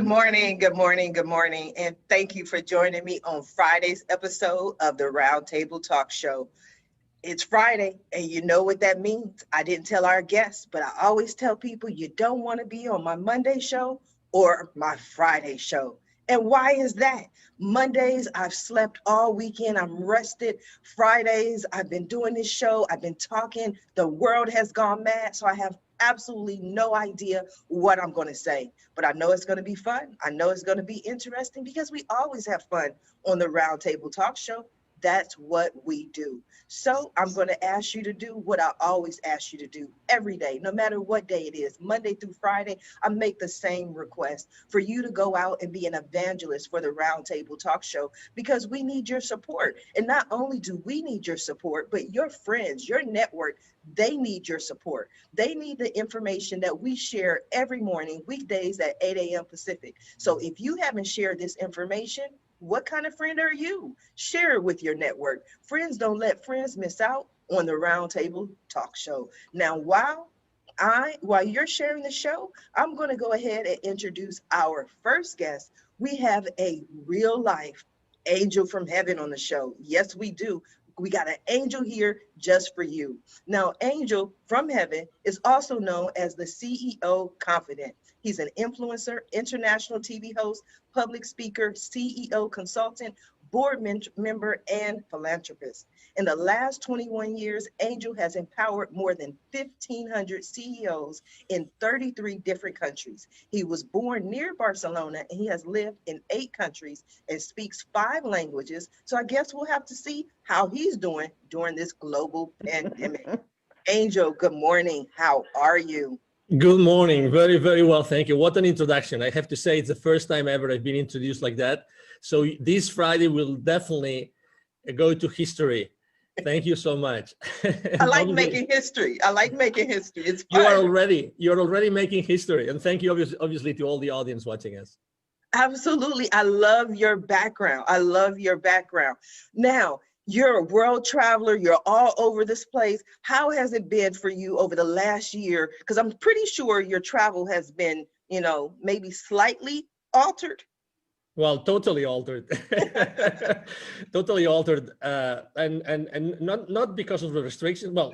morning, good morning, good morning, and thank you for joining me on Friday's episode of the Roundtable Talk Show. It's Friday, and you know what that means. I didn't tell our guests, but I always tell people you don't want to be on my Monday show or my Friday show. And why is that? Mondays, I've slept all weekend. I'm rested. Fridays, I've been doing this show. I've been talking. The world has gone mad. So I have absolutely no idea what I'm going to say. But I know it's going to be fun. I know it's going to be interesting because we always have fun on the Roundtable Talk Show. That's what we do. So I'm going to ask you to do what I always ask you to do every day, no matter what day it is, Monday through Friday. I make the same request for you to go out and be an evangelist for the Roundtable Talk Show because we need your support. And not only do we need your support, but your friends, your network, they need your support. They need the information that we share every morning, weekdays at 8 a.m. Pacific. So if you haven't shared this information, what kind of friend are you? Share it with your network. Friends don't let friends miss out on the Roundtable Talk Show. Now, while you're sharing the show, I'm going to go ahead and introduce our first guest. We have a real life angel from heaven on the show. Yes, we do. We got an angel here just for you. Now, Angel from Heaven is also known as the CEO Confidant. He's an influencer, international TV host, public speaker, CEO consultant, board member, and philanthropist. In the last 21 years, Angel has empowered more than 1,500 CEOs in 33 different countries. He was born near Barcelona, and he has lived in 8 countries and speaks 5 languages. So I guess we'll have to see how he's doing during this global pandemic. Angel, good morning. How are you? Good morning. Very, very well. Thank you. What an introduction. I have to say it's the first time ever I've been introduced like that. So this Friday will definitely go to history. Thank you so much. I like making history. I like making history. It's fun. You're already making history. And thank you obviously to all the audience watching us. Absolutely. I love your background. I love your background. Now, you're a world traveler. You're all over this place. How has it been for you over the last year? Because I'm pretty sure your travel has been, maybe slightly altered. Well, totally altered, totally altered, and not because of the restrictions. Well,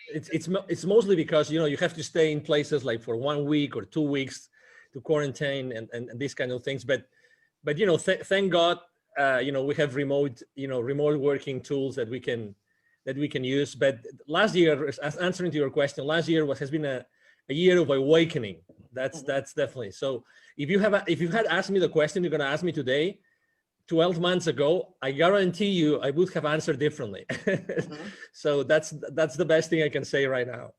it's mostly because you have to stay in places like for 1 week or 2 weeks to quarantine and these kind of things. But thank God. We have remote working tools that we can use. But last year, as answering to your question, last year has been a year of awakening. That's definitely. So if you had asked me the question you're going to ask me today, 12 months ago, I guarantee you I would have answered differently. So that's the best thing I can say right now.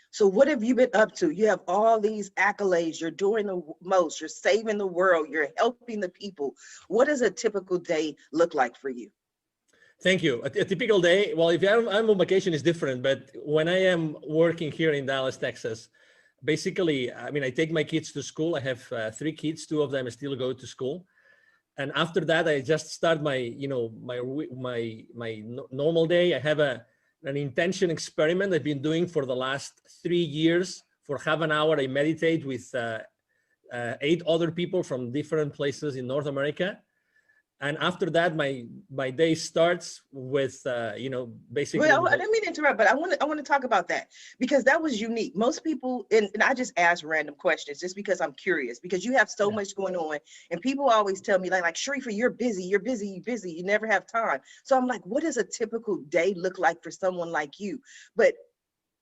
So what have you been up to? You have all these accolades. You're doing the most. You're saving the world. You're helping the people. What does a typical day look like for you? Thank you. A typical day, well, if I'm on vacation, it's different. But when I am working here in Dallas, Texas, basically, I take my kids to school. I have 3 kids. 2 of them still go to school. And after that, I just start my normal day. I have an intention experiment I've been doing for the last 3 years. For half an hour, I meditate with 8 other people from different places in North America. And after that, my day starts with, basically. Well, I didn't mean to interrupt, but I want to talk about that because that was unique. Most people, and I just ask random questions just because I'm curious, because you have so much going on, and people always tell me like Sharifa, you're busy, you never have time. So I'm like, what does a typical day look like for someone like you? But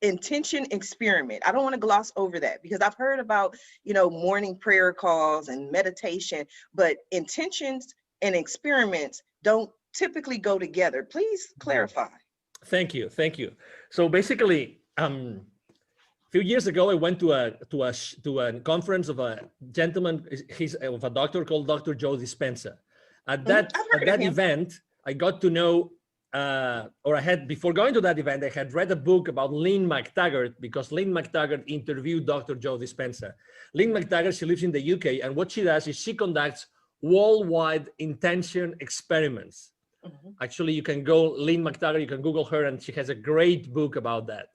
intention experiment, I don't want to gloss over that because I've heard about, morning prayer calls and meditation, but intentions and experiments don't typically go together. Please clarify. Thank you. So basically, a few years ago, I went to a conference of a gentleman. He's of a doctor called Dr. Joe Dispenza. At that event, I got to know, before going to that event, I had read a book about Lynn McTaggart because Lynn McTaggart interviewed Dr. Joe Dispenza. Lynn McTaggart, she lives in the UK, and what she does is she conducts worldwide intention experiments. Actually, you can go Lynn McTaggart, you can Google her, and she has a great book about that.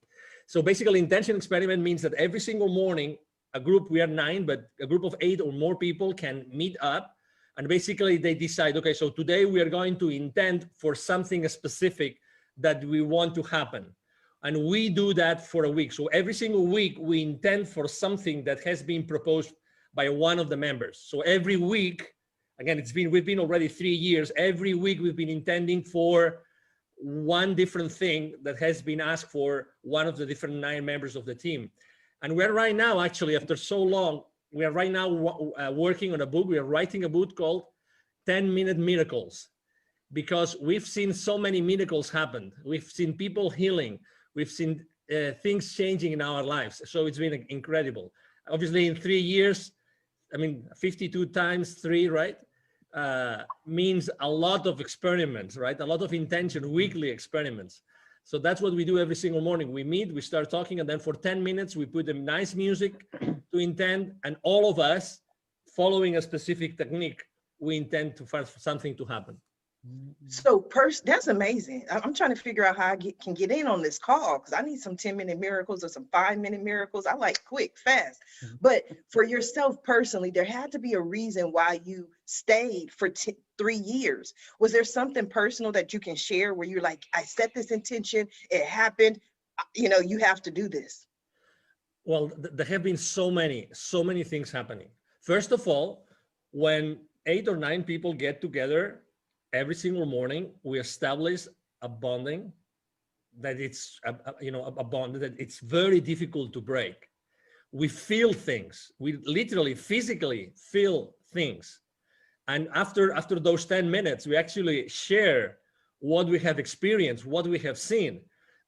So basically, intention experiment means that every single morning a group, we are 9, but a group of 8 or more people can meet up, and basically they decide, okay, so today we are going to intend for something specific that we want to happen. And we do that for a week. So every single week we intend for something that has been proposed by one of the members. So every week, again, we've been already 3 years. Every week we've been intending for one different thing that has been asked for one of the different 9 members of the team. And we're right now, actually, after so long, we are right now working on a book. We are writing a book called 10-Minute Miracles, because we've seen so many miracles happen. We've seen people healing. We've seen things changing in our lives. So it's been incredible. Obviously, in 3 years, I mean, 52 times 3, right? Means a lot of experiments, right? A lot of intention, weekly experiments. So that's what we do every single morning. We meet, we start talking, and then for 10 minutes, we put them nice music to intend, and all of us, following a specific technique, we intend for something to happen. So that's amazing. I'm trying to figure out how I can get in on this call, because I need some 10-minute miracles or some 5-minute miracles. I like quick, fast. But for yourself personally, there had to be a reason why you stayed for 3 years. Was there something personal that you can share where you're like, I set this intention, it happened, you have to do this? Well, there have been so many things happening. First of all, when 8 or 9 people get together every single morning, we establish a bonding that it's a bond that it's very difficult to break. We feel things. We literally physically feel things. And after those 10 minutes, we actually share what we have experienced, what we have seen.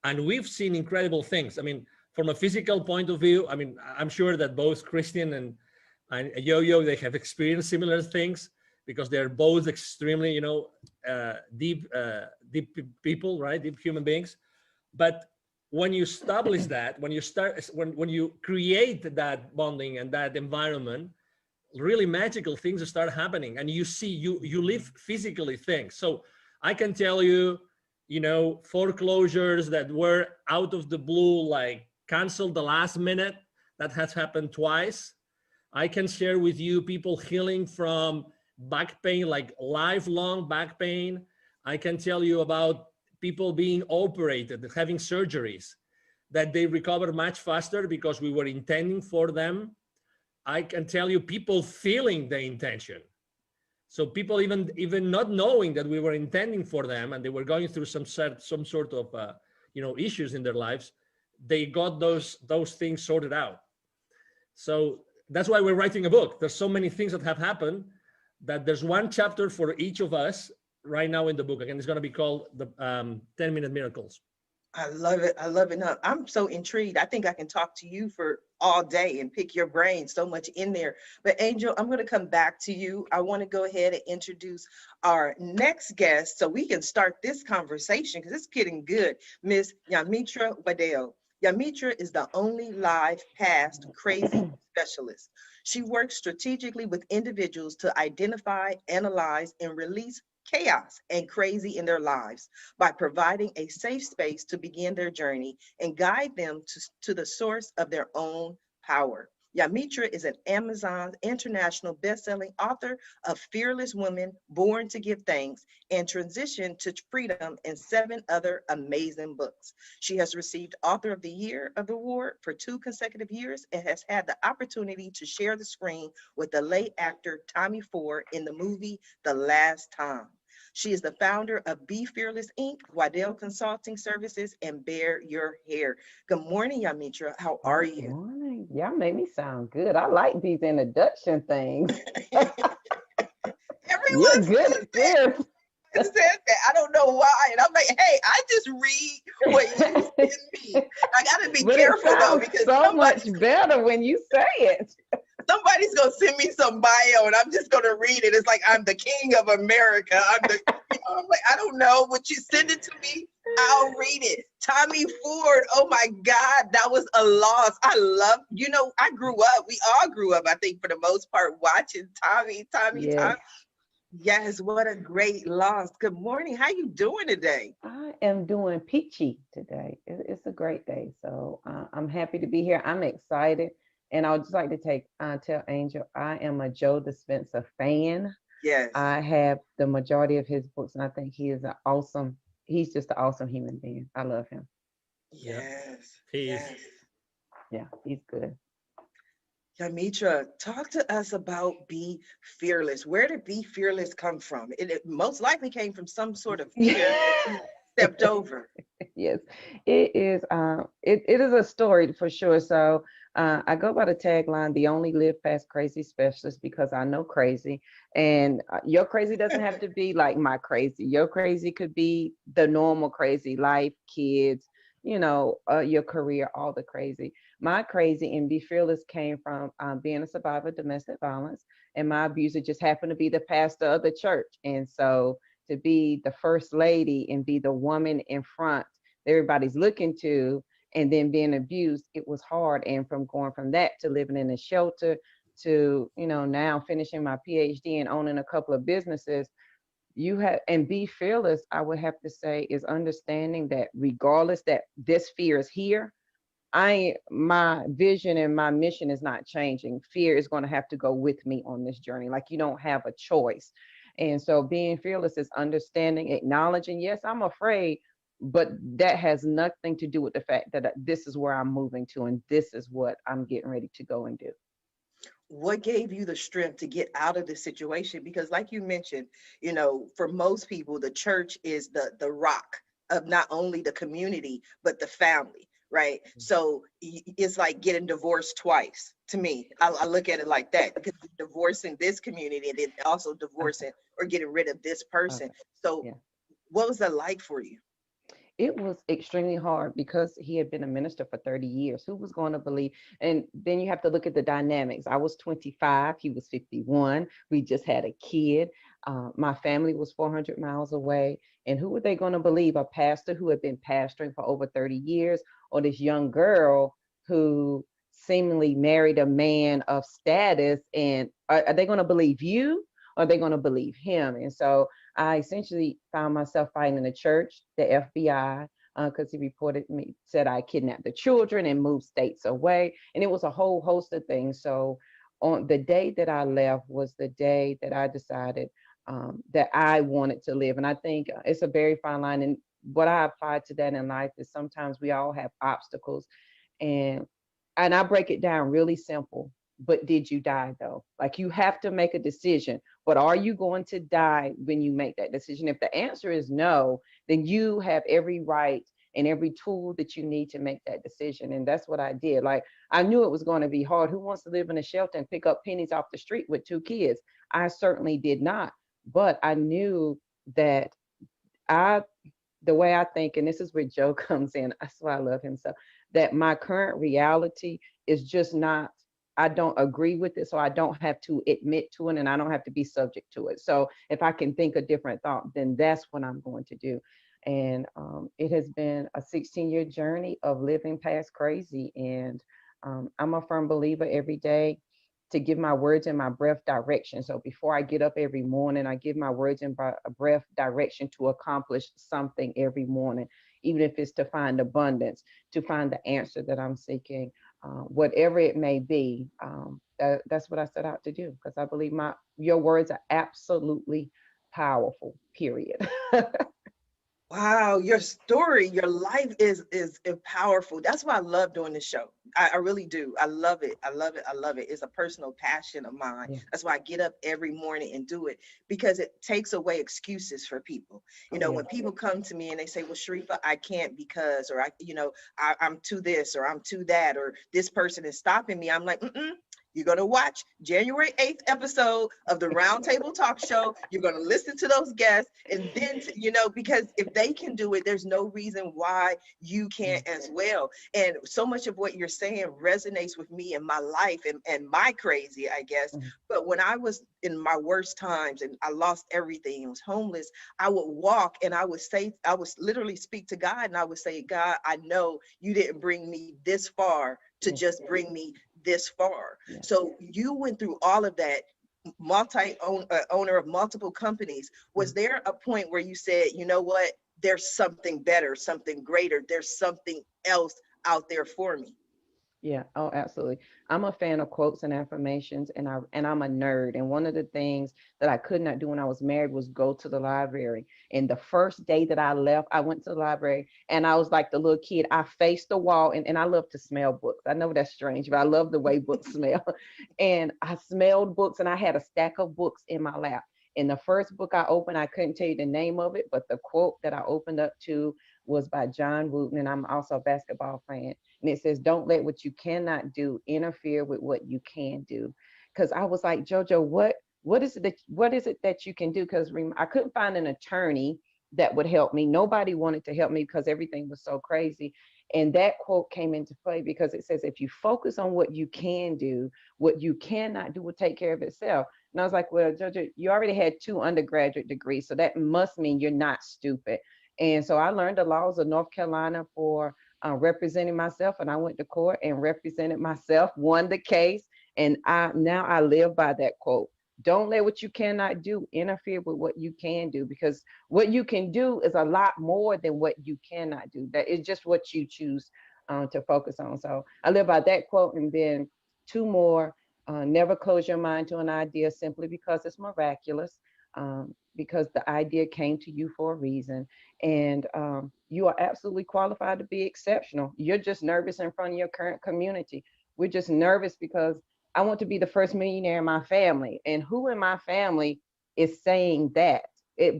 And we've seen incredible things. I mean, from a physical point of view, I mean, I'm sure that both Christian and Yo-Yo, they have experienced similar things, because they're both extremely, deep people, right? Deep human beings. But when you establish that, when you create that bonding and that environment, really magical things start happening, and you live physically things. So I can tell you, foreclosures that were out of the blue, like canceled the last minute, that has happened twice. I can share with you people healing from back pain, like lifelong back pain. I can tell you about people being operated, having surgeries, that they recover much faster because we were intending for them. I can tell you people feeling the intention. So people even not knowing that we were intending for them, and they were going through some sort of issues in their lives, they got those things sorted out. So that's why we're writing a book. There's so many things that have happened that there's one chapter for each of us right now in the book. Again, it's going to be called the 10-Minute Miracles. I love it. I love it. No, I'm so intrigued. I think I can talk to you for all day and pick your brain, so much in there. But Angel, I'm going to come back to you. I want to go ahead and introduce our next guest so we can start this conversation, because it's getting good. Miss Yamitra Wadeo. Yamitra is the only live past crazy specialist. She works strategically with individuals to identify, analyze, and release chaos and crazy in their lives by providing a safe space to begin their journey and guide them to the source of their own power. Yamitra is an Amazon international best-selling author of Fearless Women, Born to Give Thanks, and Transition to Freedom, and 7 other amazing books. She has received Author of the Year award for 2 consecutive years and has had the opportunity to share the screen with the late actor Tommy Ford in the movie The Last Time. She is the founder of Be Fearless Inc., Waddell Consulting Services, and Bear Your Hair. Good morning, Yamitra. How are you? Good morning. Y'all made me sound good. I like these introduction things. Everyone good at this. said that. I don't know why. And I'm like, hey, I just read what you send me. I got to be careful, though, because so much better when you say it. Somebody's going to send me some bio and I'm just going to read it. It's like, I'm the king of America. I'm like, I don't know. Would you send it to me? I'll read it. Tommy Ford. Oh my God. That was a loss. I love, I grew up. We all grew up, I think, for the most part, watching Tommy. Yes, what a great loss. Good morning. How you doing today? I am doing peachy today. It's a great day. So I'm happy to be here. I'm excited And I would just like to tell Angel, I am a Joe Dispenza fan. Yes. I have the majority of his books, and I think he's just an awesome human being. I love him. Yeah, Yes. he is. Yes. Yeah, he's good. Yamitra, talk to us about Be Fearless. Where did Be Fearless come from? It most likely came from some sort of fear that you stepped over. Yes, it is. It is a story for sure. So I go by the tagline, "The only live past crazy specialist," because I know crazy, and your crazy doesn't have to be like my crazy. Your crazy could be the normal crazy, life, kids, your career, all the crazy. My crazy and Be Fearless came from being a survivor of domestic violence, and my abuser just happened to be the pastor of the church, and so to be the first lady and be the woman in front that everybody's looking to, and then being abused, it was hard. And from going from that to living in a shelter to, now finishing my PhD and owning a couple of businesses, you have, and Be Fearless, I would have to say, is understanding that regardless that this fear is here, my vision and my mission is not changing. Fear is going to have to go with me on this journey. Like, you don't have a choice. And so being fearless is understanding, acknowledging, yes, I'm afraid, but that has nothing to do with the fact that this is where I'm moving to and this is what I'm getting ready to go and do. What gave you the strength to get out of this situation? Because like you mentioned, for most people, the church is the rock of not only the community, but the family, right? So it's like getting divorced twice to me. I look at it like that, because you're divorcing this community and then also Okay. divorcing or getting rid of this person. Okay. So Yeah. what was that like for you? It was extremely hard because he had been a minister for 30 years. Who was going to believe? And then you have to look at the dynamics. I was 25, he was 51. We just had a kid. My family was 400 miles away. And who were they going to believe? A pastor who had been pastoring for over 30 years, or this young girl who seemingly married a man of status? And are they going to believe you? Or are they going to believe him? And so I essentially found myself fighting in the church, the FBI, because he reported me, said I kidnapped the children and moved states away. And it was a whole host of things. So on the day that I left was the day that I decided that I wanted to live. And I think it's a very fine line. And what I applied to that in life is sometimes we all have obstacles. And I break it down really simple. But did you die though? Like, you have to make a decision. But are you going to die when you make that decision? If the answer is no, then you have every right and every tool that you need to make that decision. And that's what I did. Like, I knew it was going to be hard. Who wants to live in a shelter and pick up pennies off the street with two kids? I certainly did not. But I knew that I the way I think, and this is where Joe comes in, that's why I love him so, that my current reality is just not, I don't agree with it. So I don't have to admit to it and I don't have to be subject to it. So if I can think a different thought, then that's what I'm going to do. And it has been a 16-year journey of living past crazy. And I'm a firm believer every day to give my words and my breath direction. So before I get up every morning, I give my words and breath direction to accomplish something every morning, even if it's to find abundance, to find the answer that I'm seeking, whatever it may be. That's what I set out to do, because I believe your words are absolutely powerful. Period. Wow, your story, your life is powerful. That's why I love doing this show. I really do. I love it. I love it. I love it. It's a personal passion of mine. Yeah. That's why I get up every morning and do it, because it takes away excuses for people. Yeah. When people come to me and they say, "Well, Sharifa, I can't because," or I'm too this or I'm too that, or this person is stopping me. I'm like, mm-mm. You're going to watch January 8th episode of the Roundtable Talk Show. You're going to listen to those guests. And then, because if they can do it, there's no reason why you can't as well. And so much of what you're saying resonates with me in my life and my crazy, I guess. Mhm. But when I was in my worst times and I lost everything and was homeless, I would walk and I would literally speak to God, and I would say, "God, I know you didn't bring me this far to Yeah. just bring me this far." Yeah. So you went through all of that, owner of multiple companies. Was there a point where you said, "You know what? There's something better, something greater. There's something else out there for me"? Yeah, oh, absolutely. I'm a fan of quotes and affirmations, and I'm a nerd. And one of the things that I could not do when I was married was go to the library. And the first day that I left, I went to the library and I was like the little kid. I faced the wall, and I love to smell books. I know that's strange, but I love the way books smell. And I smelled books, and I had a stack of books in my lap. And the first book I opened, I couldn't tell you the name of it, but the quote that I opened up to was by John Wooten, and I'm also a basketball fan, and it says, "Don't let what you cannot do interfere with what you can do." Because I was like, JoJo, what is it that you can do? Because I couldn't find an attorney that would help me. Nobody wanted to help me because everything was so crazy. And that quote came into play because it says, if you focus on what you can do, what you cannot do will take care of itself. And I was like, well, JoJo, you already had 2 undergraduate degrees, so that must mean you're not stupid. And so I learned the laws of North Carolina for representing myself, and I went to court and represented myself, won the case, and I live by that quote. Don't let what you cannot do interfere with what you can do, because what you can do is a lot more than what you cannot do. That is just what you choose to focus on. So I live by that quote, and then 2 more. Never close your mind to an idea simply because it's miraculous, because the idea came to you for a reason, and you are absolutely qualified to be exceptional. You're just nervous in front of your current community. We're just nervous because I want to be the first millionaire in my family, and who in my family is saying that?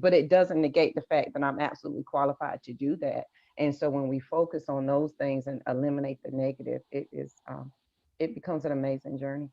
But it doesn't negate the fact that I'm absolutely qualified to do that. And so when we focus on those things and eliminate the negative, it becomes an amazing journey.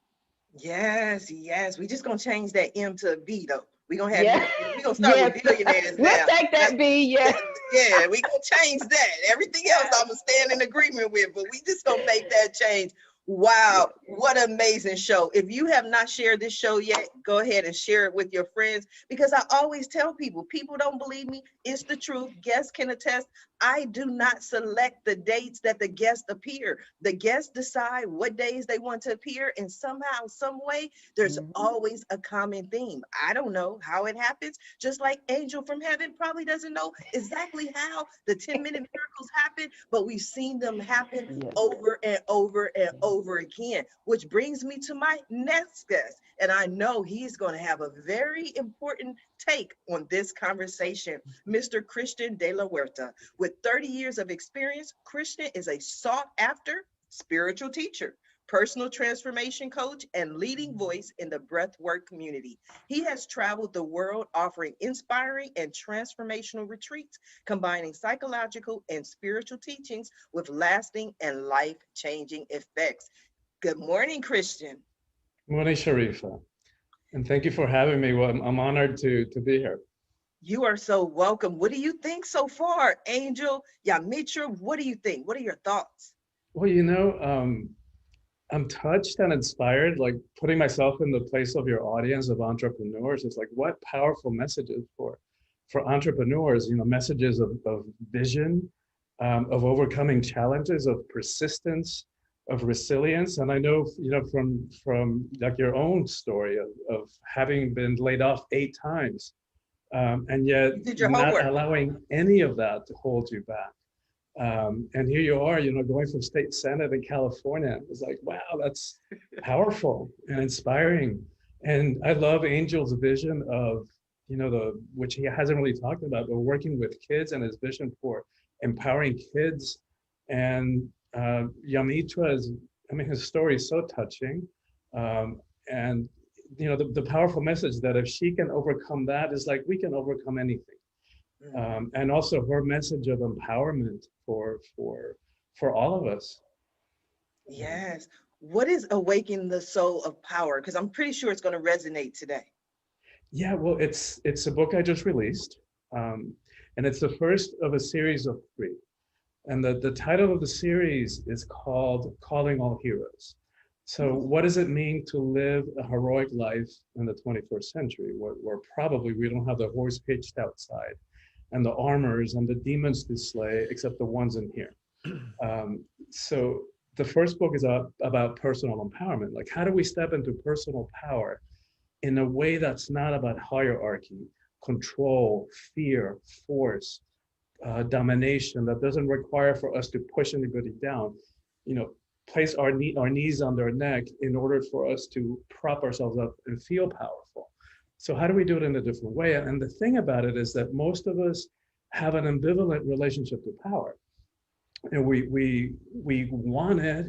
Yes, yes. We just gonna change that M to a B though. We gonna have you. Yeah. We gonna start with Yes. billionaires We'll now. take That's that B. Yeah. yeah. We gonna change that. Everything else Yeah. I'm gonna stand in agreement with, but we just gonna make that change. Wow, what an amazing show. If you have not shared this show yet, go ahead and share it with your friends, because I always tell people, people don't believe me. It's the truth. Guests can attest. I do not select the dates that the guests appear. The guests decide what days they want to appear, and somehow, some way, there's Mhm. always a common theme. I don't know how it happens, just like Angel from Heaven probably doesn't know exactly how the 10-minute miracles happen, but we've seen them happen Yes. over and over and over again, which brings me to my next guest. And I know he's going to have a very important take on this conversation, Mr. Christian de la Huerta. With 30 years of experience, Christian is a sought after spiritual teacher, personal transformation coach, and leading voice in the breathwork community. He has traveled the world offering inspiring and transformational retreats, combining psychological and spiritual teachings with lasting and life changing effects. Good morning, Christian. Morning, Sharifa, and thank you for having me. Well, I'm honored to be here. You are so welcome. What do you think so far, Angel? Yamitra, what do you think? What are your thoughts? Well, I'm touched and inspired, like putting myself in the place of your audience of entrepreneurs. It's like, what powerful messages for entrepreneurs, messages of vision, of overcoming challenges, of persistence, of resilience. And I know, from like your own story of having been laid off 8 times, and yet You did your not homework. allowing any of that to hold you back. And here you are, going from state senate in California. It's like, wow, that's powerful and inspiring. And I love Angel's vision of, which he hasn't really talked about, but working with kids and his vision for empowering kids. And Yamitra is, I mean, his story is so touching. And the powerful message that if she can overcome that, is like we can overcome anything. And also her message of empowerment for all of us. Yes. What is Awaken the Soul of Power? Because I'm pretty sure it's going to resonate today. Yeah, well, it's a book I just released, and it's the first of a series of 3. And the title of the series is called Calling All Heroes. So what does it mean to live a heroic life in the 21st century, where probably we don't have the horse pitched outside and the armors and the demons to slay, except the ones in here. So the first book is about personal empowerment. Like, how do we step into personal power in a way that's not about hierarchy, control, fear, force, domination, that doesn't require for us to push anybody down. place our knees on their neck in order for us to prop ourselves up and feel powerful. So how do we do it in a different way? And the thing about it is that most of us have an ambivalent relationship to power. And we want it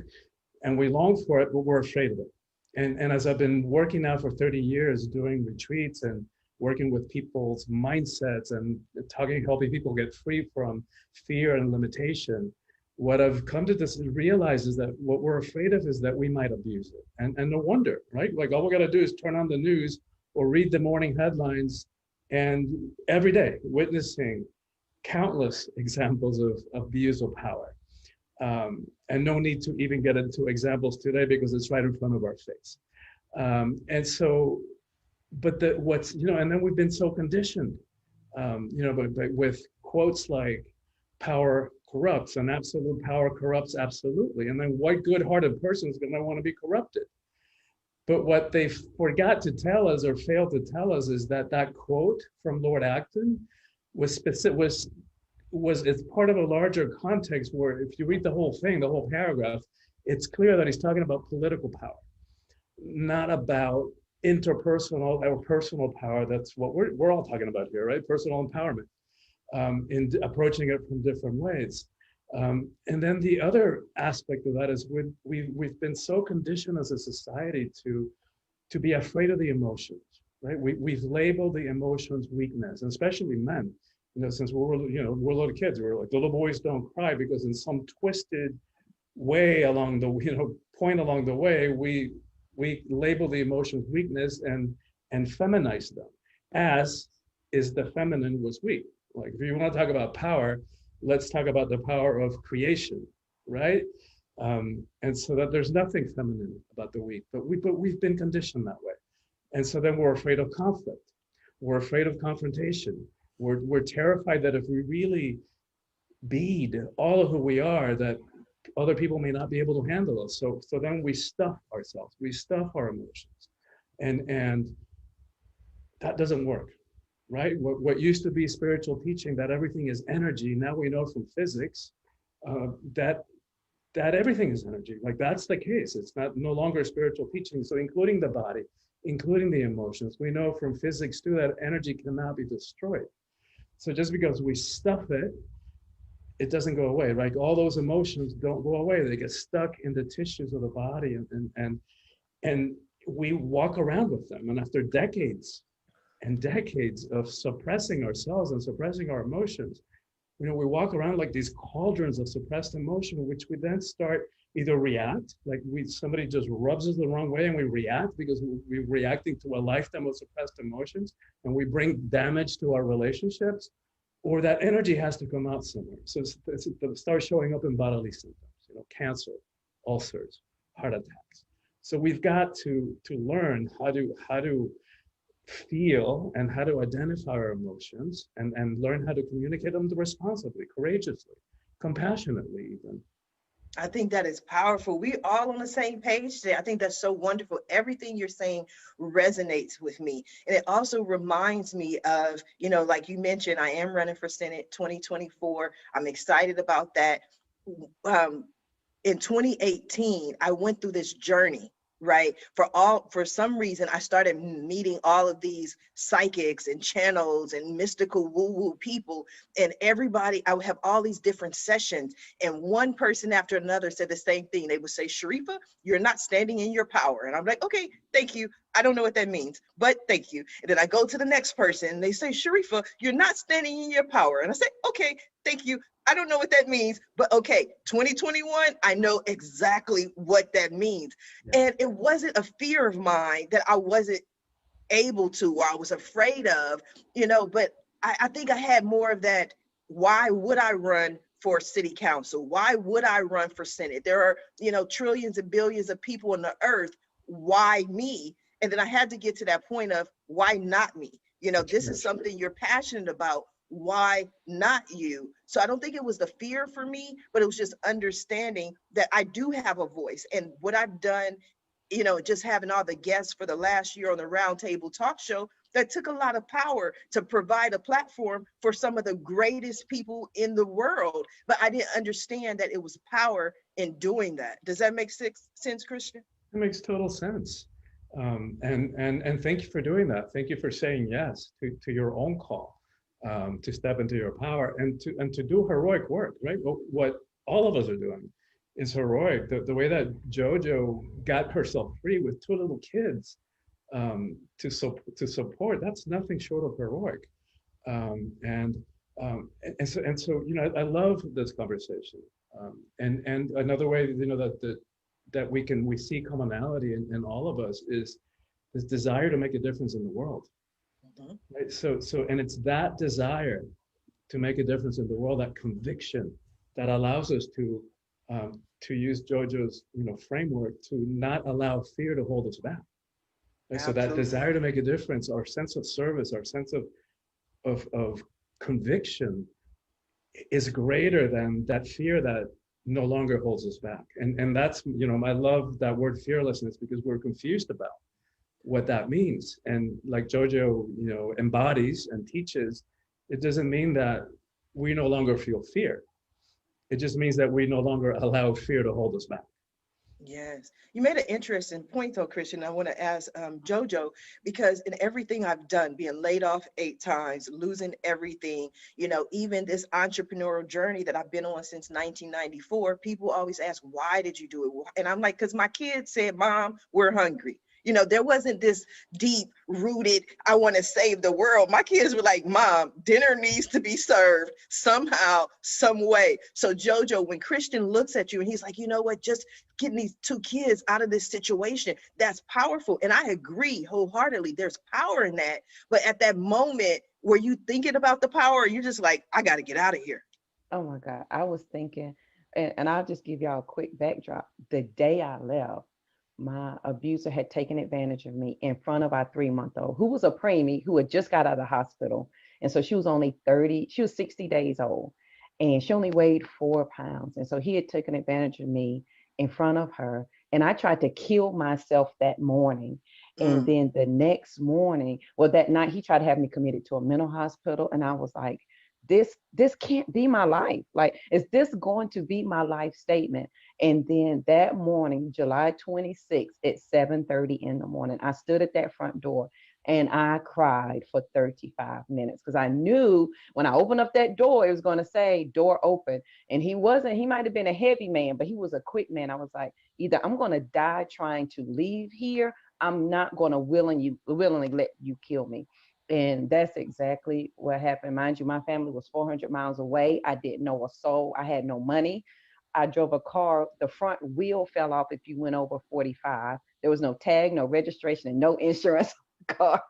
and we long for it, but we're afraid of it. And as I've been working now for 30 years, doing retreats and working with people's mindsets and helping people get free from fear and limitation, what I've come to realize is that what we're afraid of is that we might abuse it. And no wonder, right? Like all we got to do is turn on the news or read the morning headlines, and every day witnessing countless examples of abuse of power. And no need to even get into examples today because it's right in front of our face. And so, but and then we've been so conditioned, but with quotes like power corrupts and absolute power corrupts absolutely. And then what good-hearted person is going to want to be corrupted? But what they forgot to tell us or failed to tell us is that quote from Lord Acton was it's part of a larger context where if you read the whole thing, the whole paragraph, it's clear that he's talking about political power, not about interpersonal or personal power. That's what we're all talking about here, right? Personal empowerment, in approaching it from different ways. And then the other aspect of that is we've been so conditioned as a society to be afraid of the emotions, right? We've labeled the emotions weakness, and especially men. Since we're little kids, we're like, the little boys don't cry, because in some twisted way along the point along the way, we label the emotions weakness and feminize them, as is the feminine was weak. Like if you want to talk about power, let's talk about the power of creation, right? And so that there's nothing feminine about the weak, but we've been conditioned that way. And so then we're afraid of conflict. We're afraid of confrontation. We're terrified that if we really bead all of who we are, that other people may not be able to handle us. So then we stuff ourselves, we stuff our emotions, and that doesn't work, right? What used to be spiritual teaching, that everything is energy, now we know from physics that everything is energy. Like that's the case. It's no longer spiritual teaching. So including the body, including the emotions, we know from physics too that energy cannot be destroyed. So just because we stuff it, it doesn't go away, right? All those emotions don't go away. They get stuck in the tissues of the body, and we walk around with them. And after decades and decades of suppressing ourselves and suppressing our emotions, we walk around like these cauldrons of suppressed emotion, which we then start either react, like somebody just rubs us the wrong way and we react because we're reacting to a lifetime of suppressed emotions, and we bring damage to our relationships, or that energy has to come out somewhere. So it starts showing up in bodily symptoms, cancer, ulcers, heart attacks. So we've got to learn how to feel and how to identify our emotions and learn how to communicate them responsibly, courageously, compassionately even. I think that is powerful. We're all on the same page today. I think that's so wonderful. Everything you're saying resonates with me. And it also reminds me of, like you mentioned, I am running for Senate 2024. I'm excited about that. In 2018, I went through this journey, right? For some reason, I started meeting all of these psychics and channels and mystical woo-woo people, and everybody, I would have all these different sessions, and one person after another said the same thing. They would say, Sharifa, you're not standing in your power. And I'm like, okay, thank you. I don't know what that means, but thank you. And then I go to the next person and they say, Sharifa, you're not standing in your power. And I say, okay, thank you. I don't know what that means, but okay, 2021, I know exactly what that means. Yeah. And it wasn't a fear of mine that I wasn't able to, or I was afraid of, but I think I had more of that. Why would I run for city council? Why would I run for Senate? There are, trillions and billions of people on the earth. Why me? And then I had to get to that point of why not me? This is something you're passionate about. Why not you? So I don't think it was the fear for me, but it was just understanding that I do have a voice. And what I've done, just having all the guests for the last year on the Roundtable Talk Show, That took a lot of power to provide a platform for some of the greatest people in the world. But I didn't understand that it was power in doing that. Does that make sense, Christian? It makes total sense. And thank you for doing that. Thank you for saying yes to your own call, to step into your power and to do heroic work, right? What all of us are doing is heroic. The way that JoJo got herself free with two little kids, to support, that's nothing short of heroic. And so I love this conversation. And another way that we see commonality in all of us is this desire to make a difference in the world. Mhm. Right? And it's that desire to make a difference in the world, that conviction, that allows us to use JoJo's framework to not allow fear to hold us back. Right? So that Absolutely. desire to make a difference, our sense of service, our sense of conviction is greater than that fear that no longer holds us back. And that's, I love that word fearlessness, because we're confused about what that means. And like JoJo, embodies and teaches, it doesn't mean that we no longer feel fear. It just means that we no longer allow fear to hold us back. Yes, you made an interesting point though, Christian. I want to ask JoJo, because in everything I've done, being laid off 8 times, losing everything, even this entrepreneurial journey that I've been on since 1994, people always ask, why did you do it? And I'm like, because my kids said, Mom, we're hungry. There wasn't this deep rooted, I want to save the world. My kids were like, Mom, dinner needs to be served somehow, some way. So JoJo, when Christian looks at you and he's like, you know what, just getting these 2 kids out of this situation, that's powerful. And I agree wholeheartedly, there's power in that. But at that moment, were you thinking about the power, or you just like, I got to get out of here? Oh my God. I was thinking, and I'll just give y'all a quick backdrop. The day I left, my abuser had taken advantage of me in front of our 3-month-old, who was a preemie, who had just got out of the hospital. And so she was only 60 days old, and she only weighed 4 pounds. And so he had taken advantage of me in front of her. And I tried to kill myself that morning. And then the next morning, well, that night, he tried to have me committed to a mental hospital. And I was like, this can't be my life. Like, is this going to be my life statement? And then that morning, July 26th at 7:30 in the morning, I stood at that front door and I cried for 35 minutes, because I knew when I opened up that door, it was going to say door open. And he might have been a heavy man, but he was a quick man. I was like, either I'm going to die trying to leave here, I'm not going to willingly let you kill me. And that's exactly what happened. Mind you, my family was 400 miles away. I didn't know a soul. I had no money. I drove a car. The front wheel fell off if you went over 45. There was no tag, no registration, and no insurance on the car.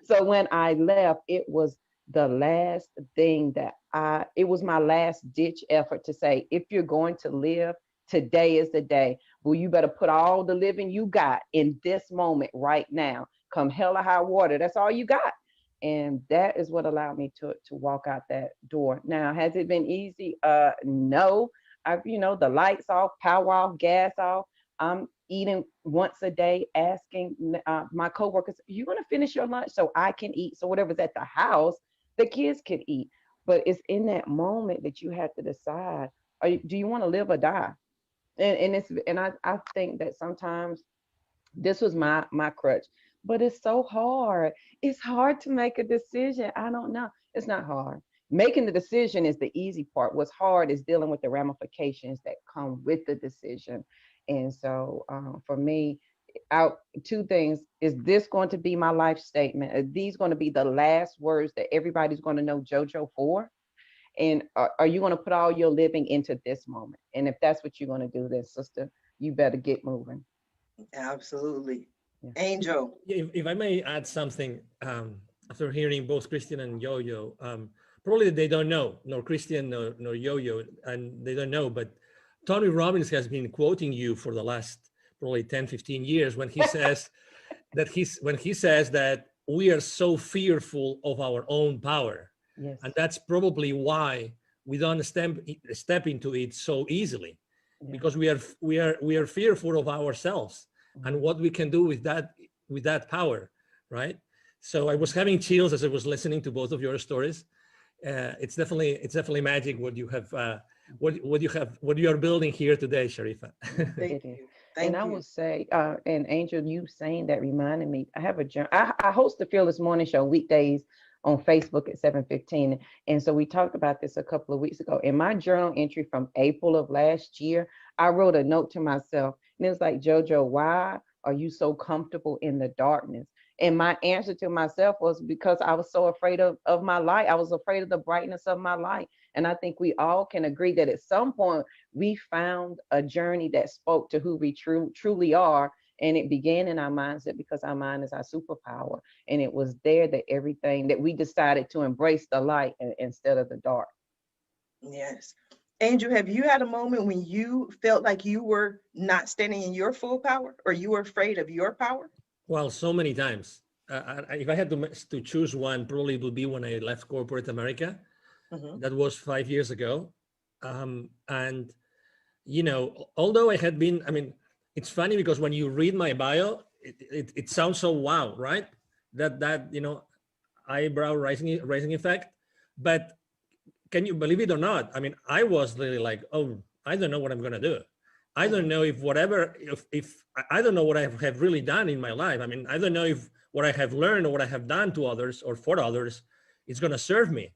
So when I left, it was the last thing it was my last ditch effort to say, if you're going to live, today is the day. Well, you better put all the living you got in this moment right now. Come hell or high water. That's all you got. And that is what allowed me to walk out that door. Now, has it been easy? No. The lights off, power off, gas off. I'm eating once a day, asking my coworkers, "You going to finish your lunch so I can eat?" So whatever's at the house, the kids can eat. But it's in that moment that you have to decide: do you want to live or die? And I think that sometimes this was my crutch, but it's so hard. It's hard to make a decision. I don't know. It's not hard. Making the decision is the easy part. What's hard is dealing with the ramifications that come with the decision. And so for me, out 2 things: is this going to be my life statement? Are these going to be the last words that everybody's going to know JoJo for? And are you going to put all your living into this moment? And if that's what you're going to do, then sister, you better get moving. Absolutely. Yeah. Angel. If I may add something, after hearing both Christian and Yo-Yo, probably they don't know, nor Christian nor Yo-Yo, and they don't know, but Tony Robbins has been quoting you for the last probably 10, 15 years when he says that we are so fearful of our own power. Yes. And that's probably why we don't step into it so easily, because we are fearful of ourselves and what we can do with that power, right? So I was having chills as I was listening to both of your stories. It's definitely magic what you have, what you are building here today, Sharifa. Thank It is. you. And Thank I you. would say, and Angel, you saying that reminded me, I have a journal. I host the Fearless Morning Show weekdays on Facebook at 7:15. And so we talked about this a couple of weeks ago. In my journal entry from April of last year, I wrote a note to myself, and it was like, JoJo, why are you so comfortable in the darkness? And my answer to myself was because I was so afraid of my light. I was afraid of the brightness of my light. And I think we all can agree that at some point we found a journey that spoke to who we truly are. And it began in our mindset because our mind is our superpower. And it was there that everything that we decided to embrace the light instead of the dark. Yes. Angel, have you had a moment when you felt like you were not standing in your full power or you were afraid of your power? Well, so many times. If I had to choose one, probably it would be when I left corporate America. Mhm. That was 5 years ago. And, although I had been, I mean, it's funny because when you read my bio, it sounds so wow, right? That eyebrow raising effect. But can you believe it or not? I mean, I was really like, oh, I don't know what I'm going to do. I don't know if I don't know what I have really done in my life. I mean, I don't know if what I have learned or what I have done to others or for others is going to serve me,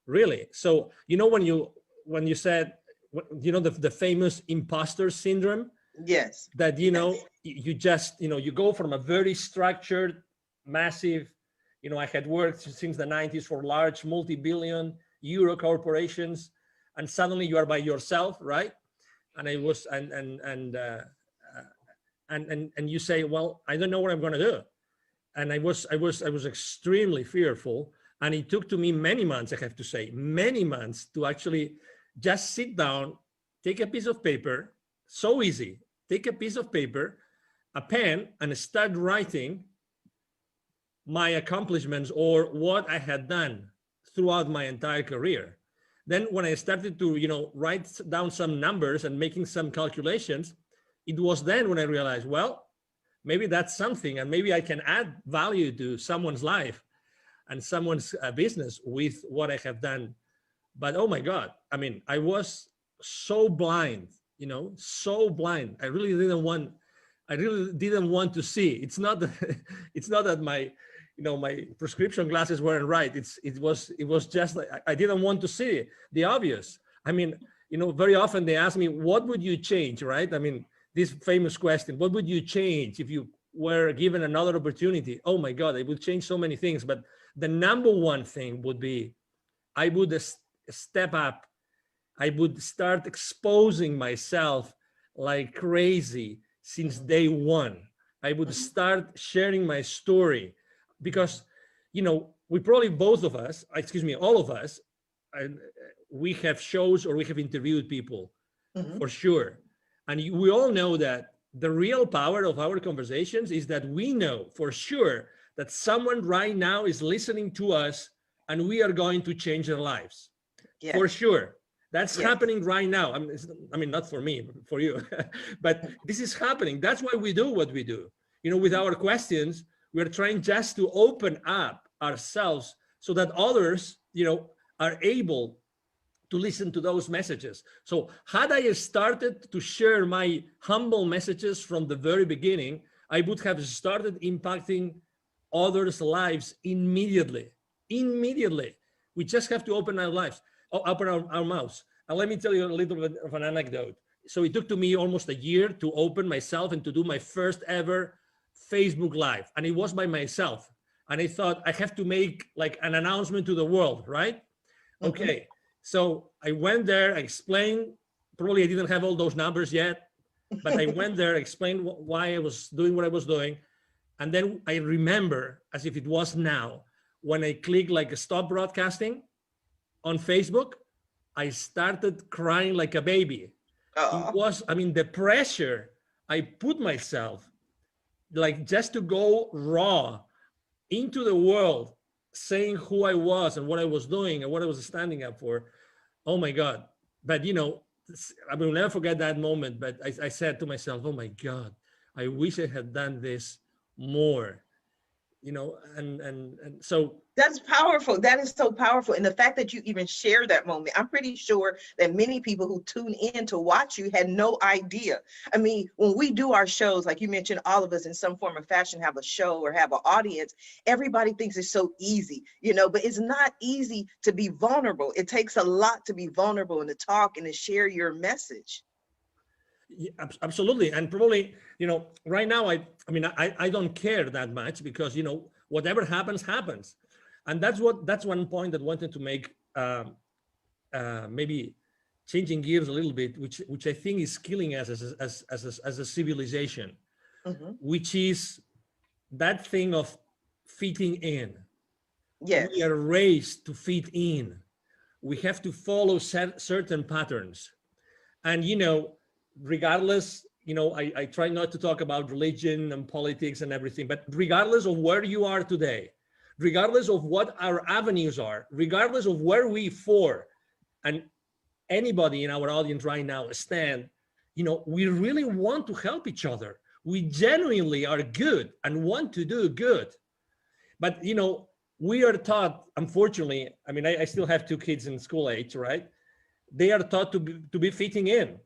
really. So, when you said, the famous imposter syndrome, Yes. that, Yes. you just, you go from a very structured, massive, I had worked since the 90s for large multi-billion euro corporations, and suddenly you are by yourself, right? And I was, and you say, well, I don't know what I'm going to do. And I was extremely fearful. And it took to me many months, I have to say, many months to actually just sit down, take a piece of paper, so easy, take a piece of paper, a pen, and start writing my accomplishments or what I had done throughout my entire career. Then when I started to, write down some numbers and making some calculations, it was then when I realized, well, maybe that's something, and maybe I can add value to someone's life and someone's business with what I have done. But oh my God, I mean, I was so blind, so blind. I really didn't want to see. It's not that, it's not that my prescription glasses weren't right. It was just like I didn't want to see the obvious. I mean, very often they ask me, what would you change, right? I mean, this famous question, what would you change if you were given another opportunity? Oh my God, it would change so many things. But the number one thing would be, I would step up. I would start exposing myself like crazy since day one. I would start sharing my story because, we probably both of us, excuse me, all of us, we have shows or we have interviewed people Mhm. for sure. And we all know that the real power of our conversations is that we know for sure that someone right now is listening to us and we are going to change their lives. Yes. For sure. That's Yes. happening right now. I mean, not for me, for you, but this is happening. That's why we do what we do. With our questions, we're trying just to open up ourselves so that others, are able to listen to those messages. So had I started to share my humble messages from the very beginning, I would have started impacting others' lives immediately. Immediately. We just have to open our lives, open our mouths. And let me tell you a little bit of an anecdote. So it took to me almost a year to open myself and to do my first ever Facebook Live. And it was by myself. And I thought I have to make like an announcement to the world, right? Okay. So I went there, I explained, probably I didn't have all those numbers yet, but I went there, explained why I was doing what I was doing. And then I remember, as if it was now, when I clicked like stop broadcasting on Facebook, I started crying like a baby. It was, I mean, the pressure I put myself, like just to go raw into the world, saying who I was and what I was doing and what I was standing up for. Oh my God. But I will never forget that moment. But I said to myself, oh my God, I wish I had done this more and so That's powerful. That is so powerful. And the fact that you even share that moment, I'm pretty sure that many people who tune in to watch you had no idea. I mean, when we do our shows, like you mentioned, all of us in some form or fashion have a show or have an audience, everybody thinks it's so easy, but it's not easy to be vulnerable. It takes a lot to be vulnerable and to talk and to share your message. yeah, absolutely. And probably, right now, I don't care that much because, whatever happens. And that's one point that I wanted to make, maybe changing gears a little bit, which I think is killing us as a civilization, which is that thing of fitting in. Yes. We are raised to fit in. We have to follow certain patterns. And, regardless, I try not to talk about religion and politics and everything, but regardless of where you are today, regardless of what our avenues are, regardless of where we for, and anybody in our audience right now stand, we really want to help each other. We genuinely are good and want to do good. But, we are taught, unfortunately, I still have 2 kids in school age, right? They are taught to be fitting in.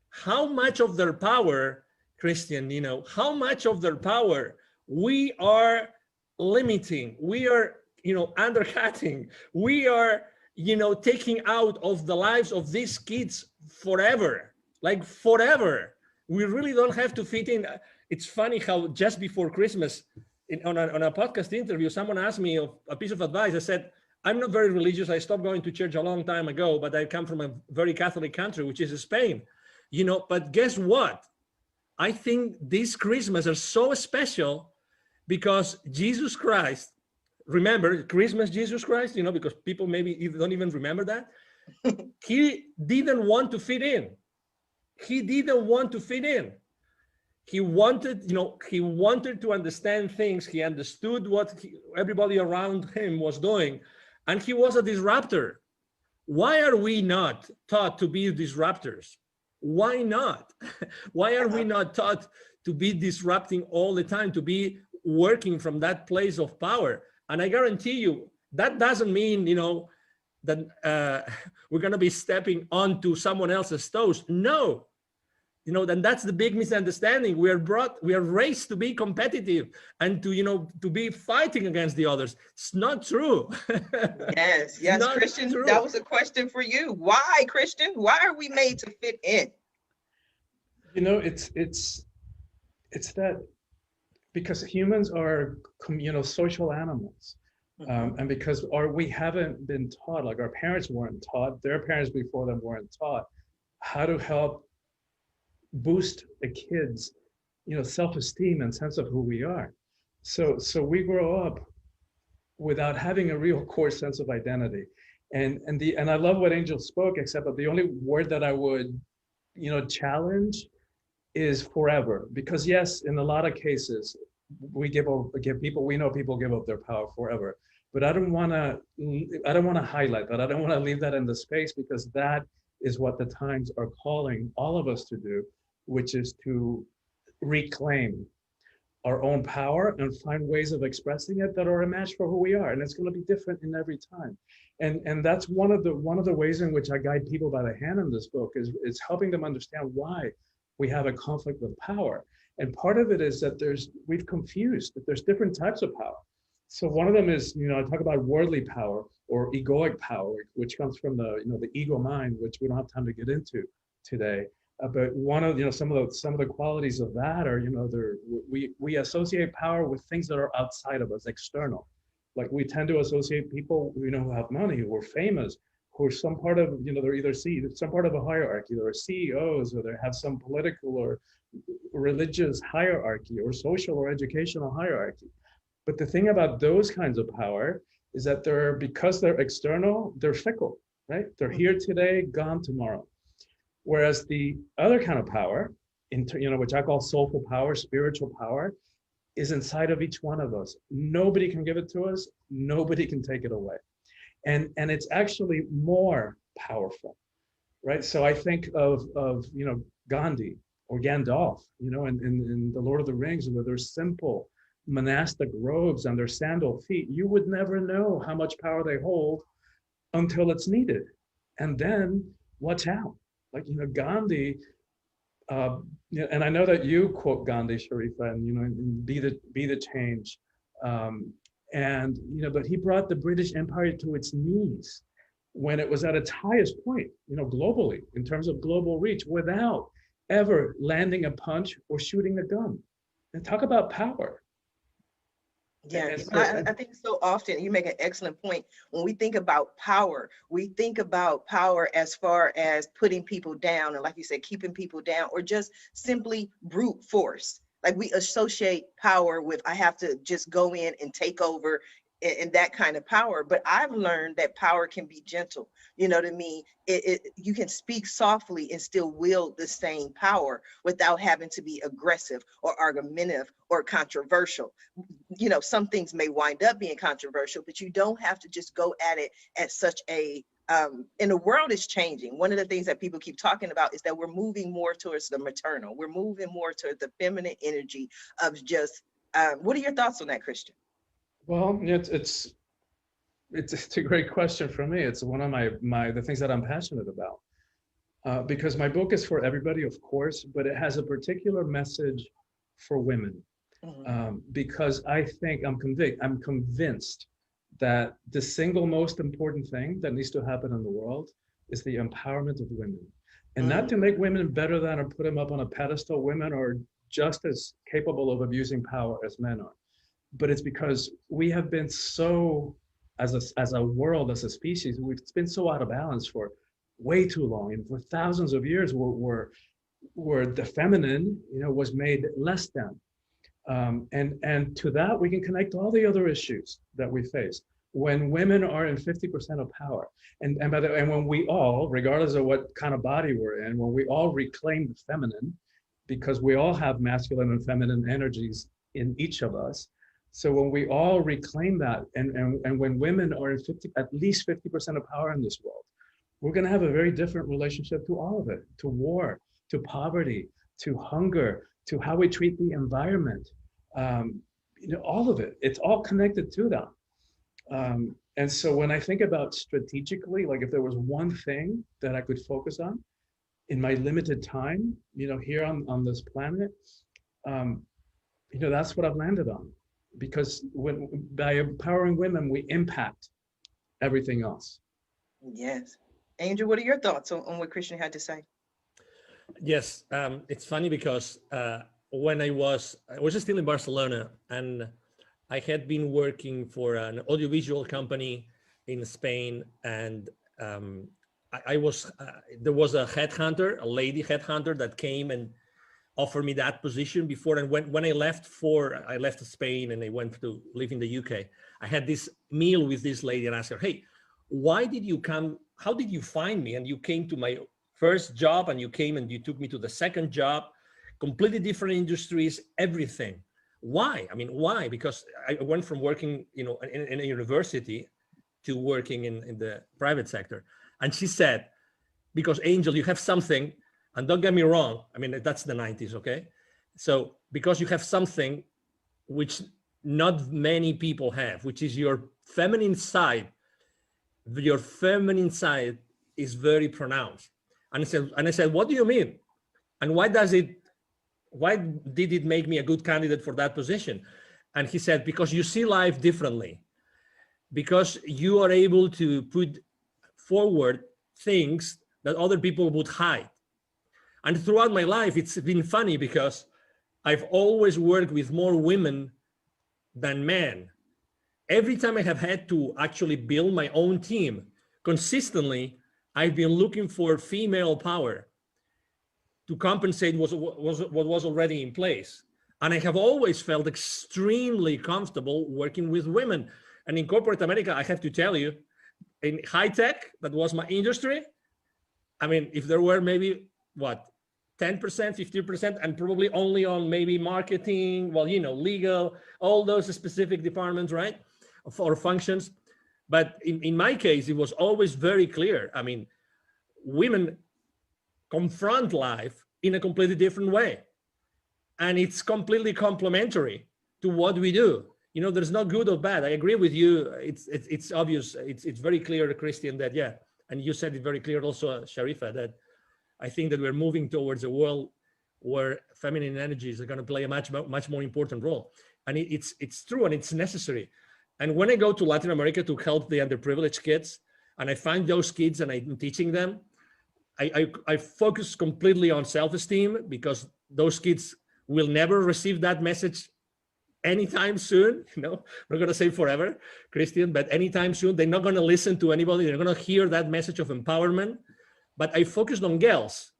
How much of their power, Christian, how much of their power we are limiting, we are, undercutting, we are, taking out of the lives of these kids forever, like forever. We really don't have to fit in. It's funny how just before Christmas, on a podcast interview, someone asked me a piece of advice. I said, I'm not very religious. I stopped going to church a long time ago, but I come from a very Catholic country, which is Spain. But guess what? I think these Christmas are so special because Jesus Christ, remember Christmas, Jesus Christ, because people maybe don't even remember that. He didn't want to fit in. He didn't want to fit in. He wanted to understand things. He understood what everybody around him was doing, and he was a disruptor. Why are we not taught to be disruptors? Why not? Why are we not taught to be disrupting all the time, to be working from that place of power? And I guarantee you, that doesn't mean, that we're going to be stepping onto someone else's toes. No. Then that's the big misunderstanding. We are raised to be competitive and to be fighting against the others. It's not true. Yes, Christian, true. That was a question for you. Why, Christian? Why are we made to fit in? It's that because humans are, social animals. And because we haven't been taught, like our parents weren't taught, their parents before them weren't taught how to help boost a kid's self-esteem and sense of who we are. So we grow up without having a real core sense of identity. And I love what Angel spoke, except that the only word that I would challenge is forever. Because yes, in a lot of cases we we know people give up their power forever. But I don't want to highlight that. I don't want to leave that in the space, because that is what the times are calling all of us to do, which is to reclaim our own power and find ways of expressing it that are a match for who we are. And it's going to be different in every time. And that's one of the ways in which I guide people by the hand in this book is helping them understand why we have a conflict with power. And part of it is that we've confused that there's different types of power. So one of them is, I talk about worldly power or egoic power, which comes from the ego mind, which we don't have time to get into today. But one of some of the qualities of that are we associate power with things that are outside of us, external. Like we tend to associate people who have money, who are famous, who are some part of they're either some part of a hierarchy. They're CEOs, or they have some political or religious hierarchy, or social or educational hierarchy. But the thing about those kinds of power is that because they're external, they're fickle, right? They're here today, gone tomorrow. Whereas the other kind of power, which I call soulful power, spiritual power, is inside of each one of us. Nobody can give it to us. Nobody can take it away. And it's actually more powerful, right? So I think of Gandhi or Gandalf, in The Lord of the Rings, where they're simple, monastic robes on their sandal feet, you would never know how much power they hold until it's needed. And then watch out. Like, Gandhi, and I know that you quote Gandhi, Sharifa, and, be the change. And, but he brought the British Empire to its knees when it was at its highest point, globally, in terms of global reach, without ever landing a punch or shooting a gun. And talk about power. Yeah, I think so often you make an excellent point. When we think about power, we think about power as far as putting people down, and like you said, keeping people down, or just simply brute force. Like we associate power with, I have to just go in and take over, and that kind of power. But I've learned that power can be gentle. You know what I mean? You can speak softly and still wield the same power without having to be aggressive or argumentative or controversial. Some things may wind up being controversial, but you don't have to just go at it at such a and the world is changing. One of the things that people keep talking about is that we're moving more towards the maternal. We're moving more towards the feminine energy of just, what are your thoughts on that, Christian? Well, it's a great question for me. It's one of the things that I'm passionate about, because my book is for everybody, of course, but it has a particular message for women, because I'm convinced that the single most important thing that needs to happen in the world is the empowerment of women, and not to make women better than or put them up on a pedestal. Women are just as capable of abusing power as men are. But it's because we have been so, as a world, as a species, we've been so out of balance for way too long. And for thousands of years, where the feminine, was made less than. And to that, we can connect all the other issues that we face. When women are in 50% of power, and when we all, regardless of what kind of body we're in, when we all reclaim the feminine, because we all have masculine and feminine energies in each of us. So when we all reclaim that, and when women are in at least 50% of power in this world, we're going to have a very different relationship to all of it, to war, to poverty, to hunger, to how we treat the environment, all of it. It's all connected to that. And so when I think about strategically, like if there was one thing that I could focus on in my limited time, here on this planet, that's what I've landed on. Because by empowering women, we impact everything else. Yes. Angel, what are your thoughts on what Christian had to say? Yes, it's funny because when I was still in Barcelona, and I had been working for an audiovisual company in Spain, and there was a headhunter, a lady headhunter, that came and offered me that position before. And when I left Spain and I went to live in the UK, I had this meal with this lady and asked her, hey, why did you come? How did you find me? And you came to my first job, and you came and you took me to the second job, completely different industries, everything. Why? I mean, why? Because I went from working, in a university to working in the private sector. And she said, because Angel, you have something. And don't get me wrong, I mean, that's the 90s, okay? So because you have something which not many people have, which is your feminine side is very pronounced. And I said, what do you mean? And why did it make me a good candidate for that position? And he said, because you see life differently, because you are able to put forward things that other people would hide. And throughout my life, it's been funny because I've always worked with more women than men. Every time I have had to actually build my own team, consistently, I've been looking for female power to compensate what was already in place. And I have always felt extremely comfortable working with women. And in corporate America, I have to tell you, in high tech, that was my industry. I mean, if there were maybe, 10%, 15%, and probably only on maybe marketing, legal, all those specific departments, right? Or functions. But in my case, it was always very clear. I mean, women confront life in a completely different way. And it's completely complementary. to what we do. You know, there's not good or bad. I agree with you. It's obvious. It's very clear, Christian, that yeah, and you said it very clear also, Sharifa, that I think that we're moving towards a world where feminine energies are going to play a much more important role, and it's true and it's necessary. And when I go to Latin America to help the underprivileged kids, and I find those kids and I'm teaching them, I focus completely on self-esteem, because those kids will never receive that message anytime soon. You know, I'm not going to say forever, Christian, but anytime soon. They're not going to listen to anybody. They're going to hear that message of empowerment. But I focused on girls,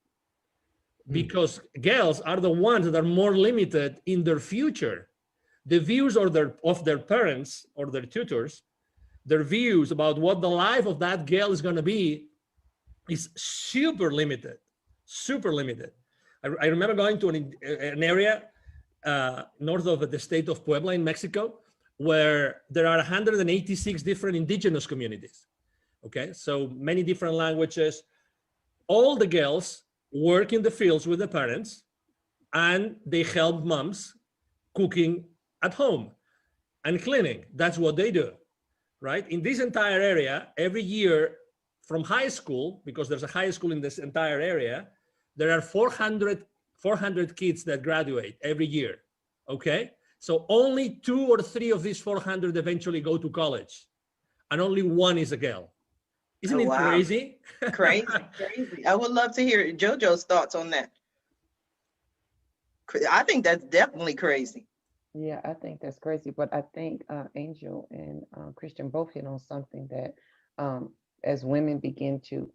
because girls are the ones that are more limited in their future. The views of their parents or their tutors, their views about what the life of that girl is going to be is super limited, super limited. I remember going to an area north of the state of Puebla in Mexico, where there are 186 different indigenous communities. Okay, so many different languages. All the girls work in the fields with the parents, and they help moms cooking at home and cleaning. That's what they do, right? In this entire area, every year from high school, because there's a high school in this entire area, there are 400 kids that graduate every year, okay? So only 2 or 3 of these 400 eventually go to college, and only 1 is a girl. Isn't it crazy? Crazy, crazy. I would love to hear JoJo's thoughts on that. I think that's definitely crazy. Yeah, I think that's crazy. But I think Angel and Christian both hit on something that as women begin to,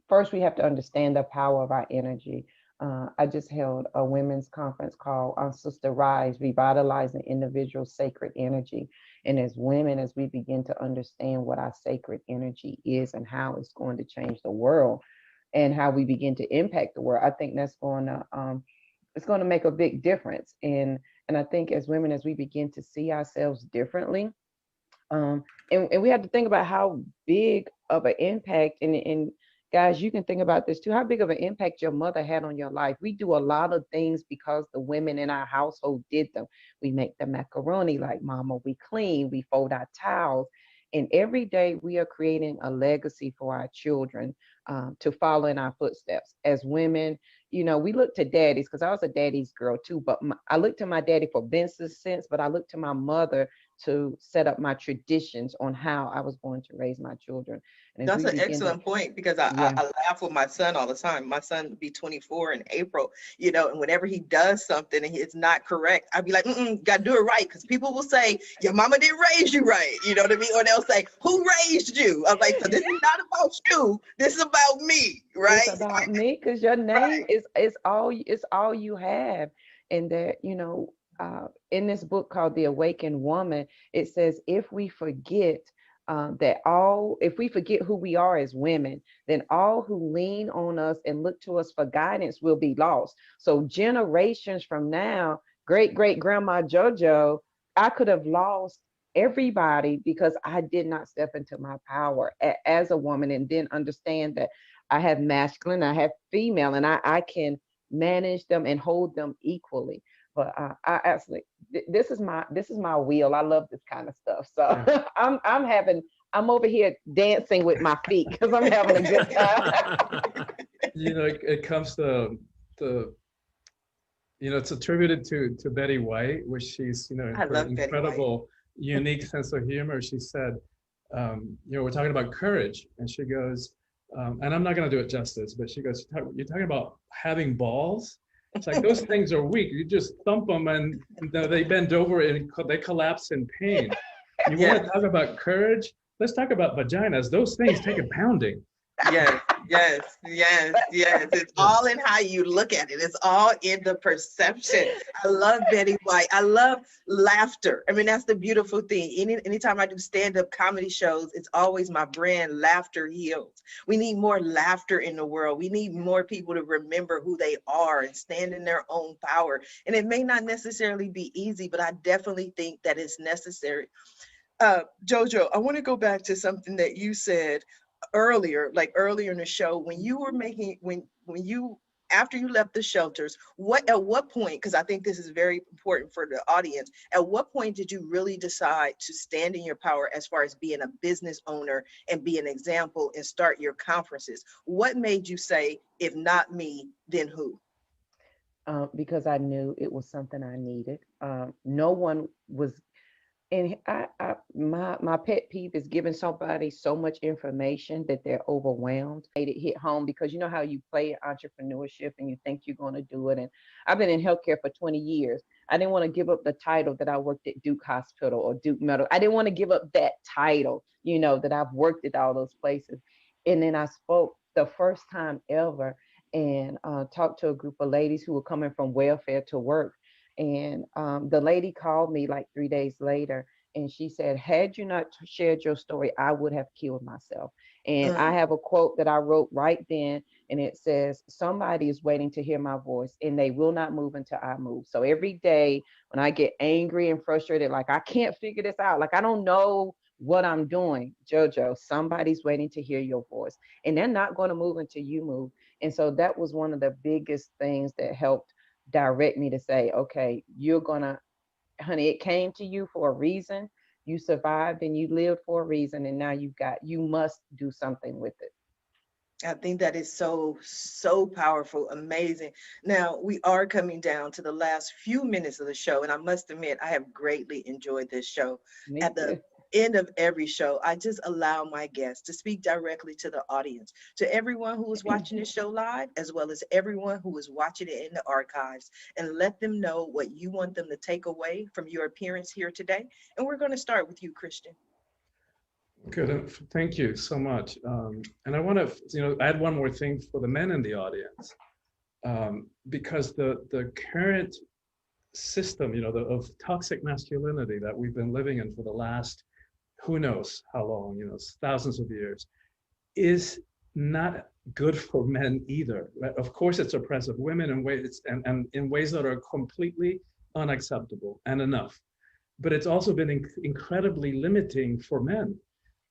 first we have to understand the power of our energy. I just held a women's conference called Sister Rise, Revitalizing Individual Sacred Energy. And as women, as we begin to understand what our sacred energy is and how it's going to change the world and how we begin to impact the world, I think that's going to, it's going to make a big difference. And I think as women, as we begin to see ourselves differently, and we have to think about how big of an impact, and guys, you can think about this too, how big of an impact your mother had on your life. We do a lot of things because the women in our household did them. We make the macaroni like mama, we clean, we fold our towels. And every day we are creating a legacy for our children to follow in our footsteps. As women, you know, we look to daddies, because I was a daddy's girl too, but I looked to my daddy for business sense, but I looked to my mother to set up my traditions on how I was going to raise my children. And that's an excellent point, because I laugh with my son all the time. My son will be 24 in April, you know, and whenever he does something and it's not correct, I'd be like, gotta do it right. Because people will say, your mama didn't raise you right. You know what I mean? Or they'll say, who raised you? I'm like, so this is not about you. This is about me, right? It's about me, because your name is all you have. And that, you know, in this book called The Awakened Woman, it says, if we forget if we forget who we are as women, then all who lean on us and look to us for guidance will be lost. So generations from now, great grandma JoJo, I could have lost everybody because I did not step into my power as a woman, and then understand that I have masculine, I have female, and I can manage them and hold them equally. But I absolutely, this is my wheel. I love this kind of stuff. So I'm over here dancing with my feet because I'm having a good time. You know, it comes to you know, it's attributed to Betty White, which she's, you know, her incredible, unique sense of humor. She said, you know, we're talking about courage, and she goes, and I'm not going to do it justice, but she goes, you're talking about having balls. It's like, those things are weak. You just thump them and they bend over and they collapse in pain. You want to talk about courage? Let's talk about vaginas. Those things take a pounding. Yes. It's all in how you look at it. It's all in the perception. I love Betty White. I love laughter. I mean, that's the beautiful thing. Anytime I do stand-up comedy shows, it's always my brand, Laughter Heals. We need more laughter in the world. We need more people to remember who they are and stand in their own power. And it may not necessarily be easy, but I definitely think that it's necessary. JoJo, I want to go back to something that you said earlier in the show, when you were making, when you after you left the shelters, at what point, because I think this is very important for the audience, at what point did you really decide to stand in your power as far as being a business owner and be an example and start your conferences? What made you say, if not me, then who? Because I knew it was something I needed. No one was, and my pet peeve is giving somebody so much information that they're overwhelmed. Made it hit home because you know how you play entrepreneurship and you think you're going to do it. And I've been in healthcare for 20 years. I didn't want to give up the title that I worked at Duke Hospital or Duke Medical. I didn't want to give up that title, you know, that I've worked at all those places. And then I spoke the first time ever and talked to a group of ladies who were coming from welfare to work. And the lady called me like 3 days later and she said, had you not shared your story, I would have killed myself. And I have a quote that I wrote right then, and it says, somebody is waiting to hear my voice and they will not move until I move. So every day when I get angry and frustrated, like I can't figure this out, like I don't know what I'm doing, JoJo, somebody's waiting to hear your voice and they're not going to move until you move. And so that was one of the biggest things that helped direct me to say, okay, you're gonna, honey, it came to you for a reason. You survived and you lived for a reason. And now you must do something with it. I think that is so, so powerful, amazing. Now, we are coming down to the last few minutes of the show, and I must admit, I have greatly enjoyed this show. At the end of every show, I just allow my guests to speak directly to the audience, to everyone who is watching this show live, as well as everyone who is watching it in the archives, and let them know what you want them to take away from your appearance here today. And we're going to start with you, Christian. Good. Thank you so much. And I want to, add one more thing for the men in the audience, because the current system, of toxic masculinity that we've been living in for the last, who knows how long, thousands of years, is not good for men either. Right? Of course, it's oppressive women in ways and in ways that are completely unacceptable and enough. But it's also been incredibly limiting for men.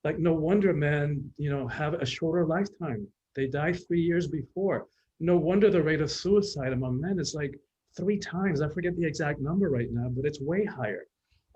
Like, no wonder men, have a shorter lifetime. They die 3 years before. No wonder the rate of suicide among men is like 3 times. I forget the exact number right now, but it's way higher.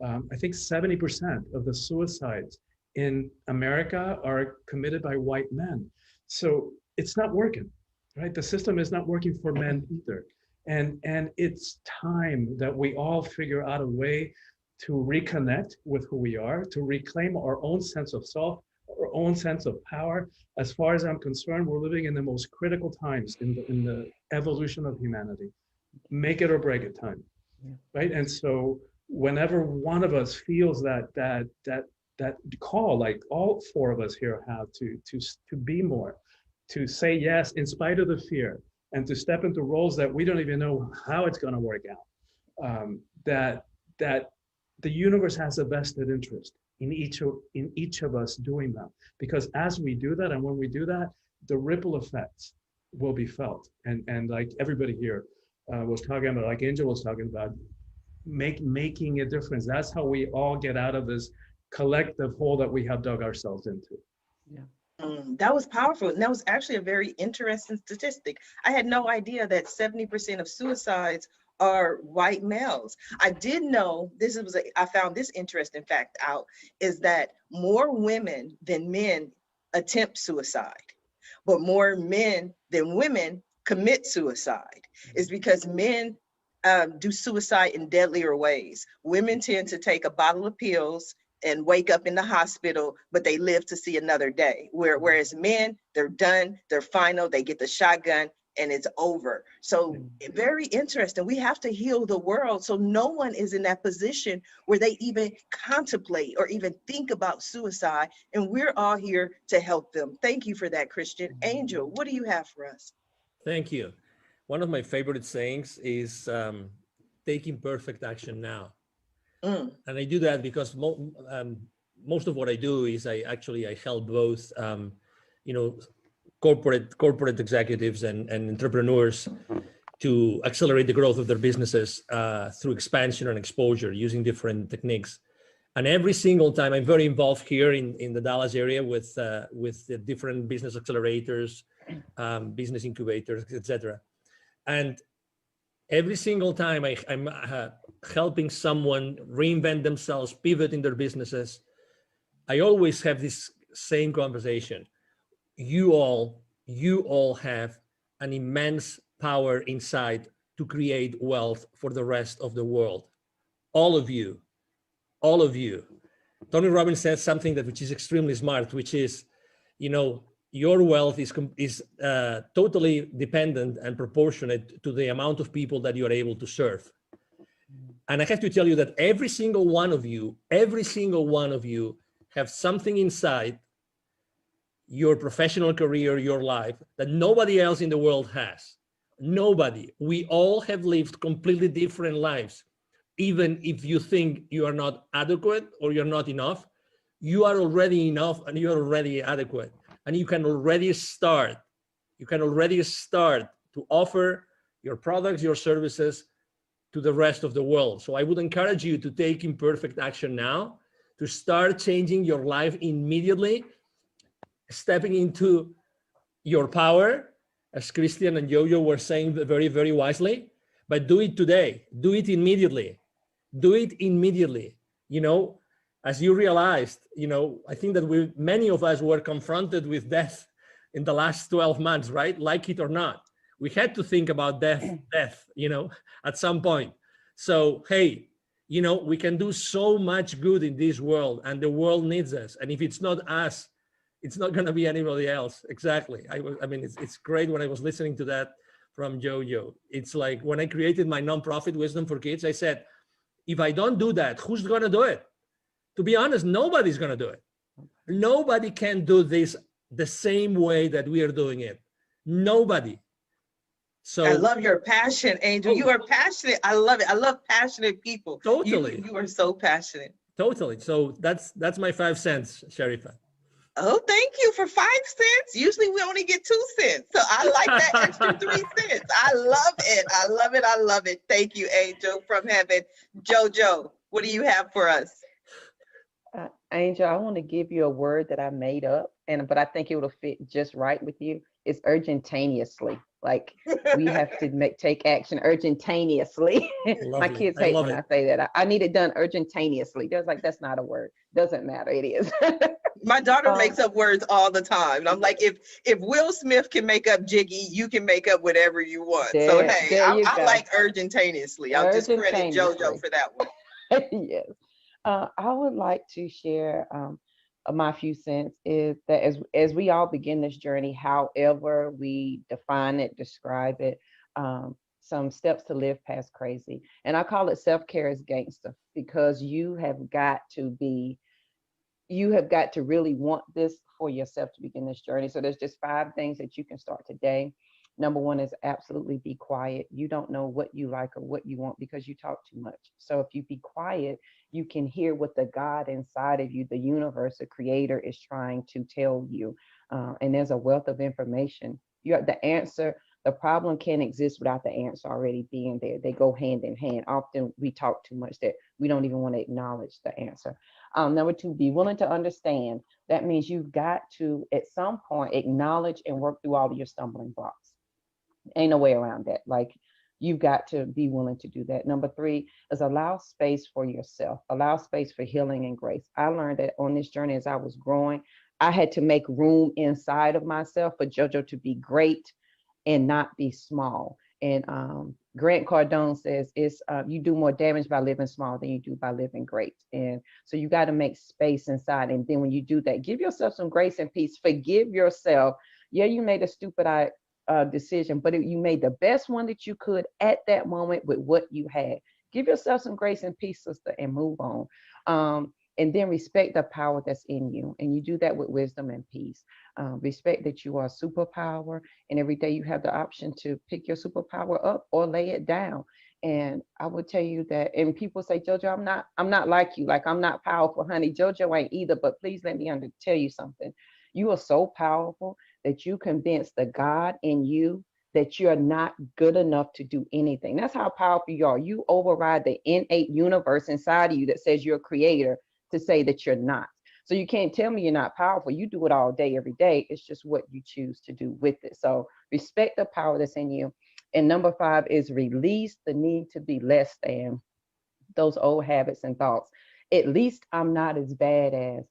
I think 70% of the suicides in America are committed by white men. So it's not working, right? The system is not working for men either. And it's time that we all figure out a way to reconnect with who we are, to reclaim our own sense of self, our own sense of power. As far as I'm concerned, we're living in the most critical times in the evolution of humanity. Make it or break it time, right? And so whenever one of us feels that call, like all 4 of us here have, to be more, to say yes in spite of the fear, and to step into roles that we don't even know how it's going to work out, that the universe has a vested interest in each of us doing that. Because as we do that, and when we do that, the ripple effects will be felt. And like everybody here was talking about, like Angel was talking about, making a difference. That's how we all get out of this collective hole that we have dug ourselves into. Yeah. That was powerful. And that was actually a very interesting statistic. I had no idea that 70% of suicides are white males. I did know I found this interesting fact out, is that more women than men attempt suicide, but more men than women commit suicide. Is because men do suicide in deadlier ways. Women tend to take a bottle of pills and wake up in the hospital, but they live to see another day. Whereas men, they're done, they're final, they get the shotgun, and it's over. So very interesting. We have to heal the world so no one is in that position where they even contemplate or even think about suicide. And we're all here to help them. Thank you for that, Christian. Angel, what do you have for us? Thank you. One of my favorite sayings is taking perfect action now. And I do that because most of what I do is I help both, corporate executives and entrepreneurs to accelerate the growth of their businesses through expansion and exposure using different techniques. And every single time, I'm very involved here in the Dallas area with the different business accelerators, business incubators, etc. And every single time I'm helping someone reinvent themselves, pivot in their businesses, I always have this same conversation. You all have an immense power inside to create wealth for the rest of the world. All of you, all of you. Tony Robbins says something that which is extremely smart, which is, your wealth is totally dependent and proportionate to the amount of people that you are able to serve. And I have to tell you that every single one of you have something inside your professional career, your life, that nobody else in the world has. Nobody. We all have lived completely different lives. Even if you think you are not adequate or you're not enough, you are already enough and you're already adequate. And you can already start. You can already start to offer your products, your services to the rest of the world. So I would encourage you to take imperfect action now, to start changing your life immediately, stepping into your power, as Christian and Jojo were saying very, very wisely, but do it today, do it immediately, do it immediately. As you realized, I think that many of us were confronted with death in the last 12 months, right? Like it or not, we had to think about death, at some point. So, hey, we can do so much good in this world, and the world needs us. And if it's not us, it's not going to be anybody else. Exactly. It's great when I was listening to that from Jojo. It's like when I created my nonprofit Wisdom for Kids, I said, if I don't do that, who's going to do it? To be honest, nobody's going to do it. Nobody can do this the same way that we are doing it. Nobody. So I love your passion, Angel. You are passionate. I love it. I love passionate people. Totally. You are so passionate. Totally. So that's my 5 cents, Sharifa. Oh, thank you for 5 cents. Usually we only get 2 cents. So I like that extra 3 cents. I love it. I love it. I love it. Thank you, Angel from heaven. Jojo, what do you have for us? Angel, I want to give you a word that I made up, but I think it will fit just right with you. It's urgentaneously. Like we have to take action urgentaneously. My kids hate when I say that. I need it done urgentaneously. They're like, that's not a word. Doesn't matter. It is. My daughter makes up words all the time. And I'm like, if Will Smith can make up Jiggy, you can make up whatever you want. So hey, I like urgentaneously. I'll just credit Jojo for that one. Yes. I would like to share my few cents is that as we all begin this journey, however we define it, describe it, some steps to live past crazy. And I call it self-care as gangster, because you have got to really want this for yourself to begin this journey. So there's just 5 things that you can start today. Number 1 is absolutely be quiet. You don't know what you like or what you want because you talk too much. So if you be quiet, you can hear what the God inside of you, the universe, the creator is trying to tell you. And there's a wealth of information. You have the answer. The problem can't exist without the answer already being there. They go hand in hand. Often we talk too much that we don't even want to acknowledge the answer. Number 2, be willing to understand. That means you've got to, at some point, acknowledge and work through all of your stumbling blocks. Ain't no way around that. Like, you've got to be willing to do that. Number 3 is allow space for yourself. Allow space for healing and grace. I learned that on this journey as I was growing, I had to make room inside of myself for JoJo to be great and not be small. And Grant Cardone says it's you do more damage by living small than you do by living great. And so you got to make space inside. And then when you do that, give yourself some grace and peace. Forgive yourself. Yeah, you made a stupid decision, but you made the best one that you could at that moment with what you had. Give yourself some grace and peace, sister, and move on. And then respect the power that's in you. And you do that with wisdom and peace. Respect that you are a superpower, and every day you have the option to pick your superpower up or lay it down. And I would tell you that, and people say, JoJo, I'm not like you. Like, I'm not powerful, honey. JoJo ain't either, but please let me tell you something. You are so powerful that you convince the God in you that you're not good enough to do anything. That's how powerful you are. You override the innate universe inside of you that says you're a creator to say that you're not. So you can't tell me you're not powerful. You do it all day, every day. It's just what you choose to do with it. So respect the power that's in you. And number 5 is release the need to be less than, those old habits and thoughts. At least I'm not as bad as,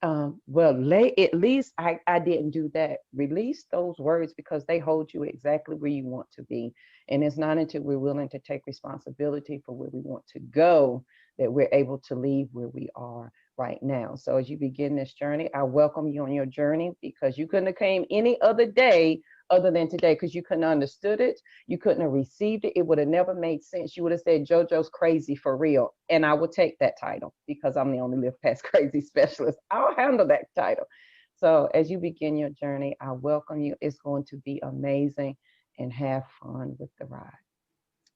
at least I didn't do that. Release those words because they hold you exactly where you want to be. And it's not until we're willing to take responsibility for where we want to go that we're able to leave where we are right now. So as you begin this journey, I welcome you on your journey, because you couldn't have came any other day other than today, because you couldn't have understood it. You couldn't have received it. It would have never made sense. You would have said, JoJo's crazy for real. And I would take that title because I'm the only Live Past Crazy specialist. I'll handle that title. So as you begin your journey, I welcome you. It's going to be amazing, and have fun with the ride.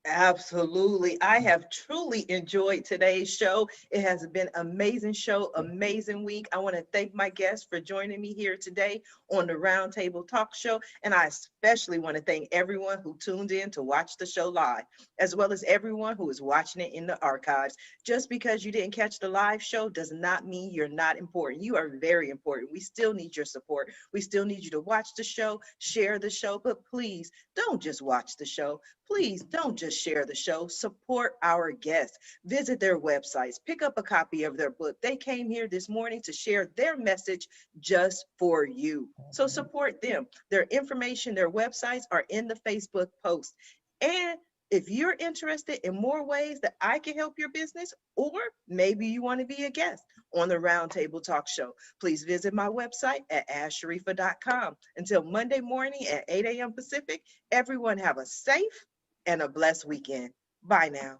Absolutely. I have truly enjoyed today's show. It has been an amazing show, amazing week. I want to thank my guests for joining me here today on the Roundtable Talk Show. And I especially want to thank everyone who tuned in to watch the show live, as well as everyone who is watching it in the archives. Just because you didn't catch the live show does not mean you're not important. You are very important. We still need your support. We still need you to watch the show, share the show, but please don't just watch the show. Please don't just share the show. Support our guests. Visit their websites. Pick up a copy of their book. They came here this morning to share their message just for you. So support them. Their information, their websites are in the Facebook post. And if you're interested in more ways that I can help your business, or maybe you want to be a guest on the Roundtable Talk Show, please visit my website at asharifa.com. Until Monday morning at 8 a.m. Pacific, everyone have a safe and a blessed weekend. Bye now.